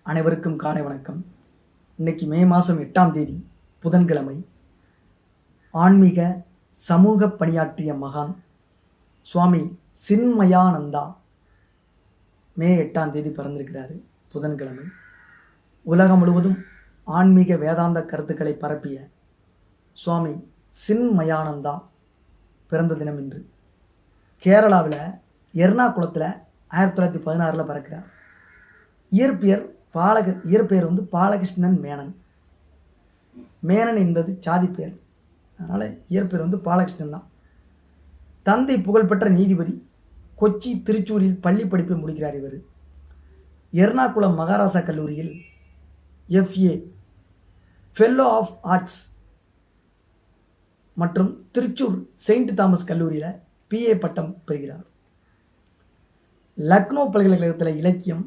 அனைவருக்கும் காலை வணக்கம். இன்னைக்கு மே மாதம் 8ஆம் தேதி புதன்கிழமை. ஆன்மீக சமூக பணியாற்றிய மகான் சுவாமி சின்மயானந்தா மே 8ஆம் தேதி பிறந்திருக்கிறாரு. புதன்கிழமை. உலகம் முழுவதும் ஆன்மீக வேதாந்த கருத்துக்களை பரப்பிய சுவாமி சின்மயானந்தா பிறந்த தினம் இன்று. கேரளாவில் எர்ணாகுளத்தில் 1916 பிறக்கிறார். இயற்பெயர் பாலகிருஷ்ணன் மேனன். மேனன் என்பது சாதி பெயர், அதனால் இயற்பெயர் பாலகிருஷ்ணன் தான். தந்தை புகழ்பெற்ற நீதிபதி. கொச்சி, திருச்சூரில் பள்ளி படிப்பை முடிக்கிறார் இவர். எர்ணாகுளம் மகாராசா கல்லூரியில் FA ஃபெல்லோ ஆஃப் ஆர்ட்ஸ் மற்றும் திருச்சூர் செயின்ட் தாமஸ் கல்லூரியில் PA பட்டம் பெறுகிறார். லக்னோ பல்கலைக்கழகத்தில் இலக்கியம்,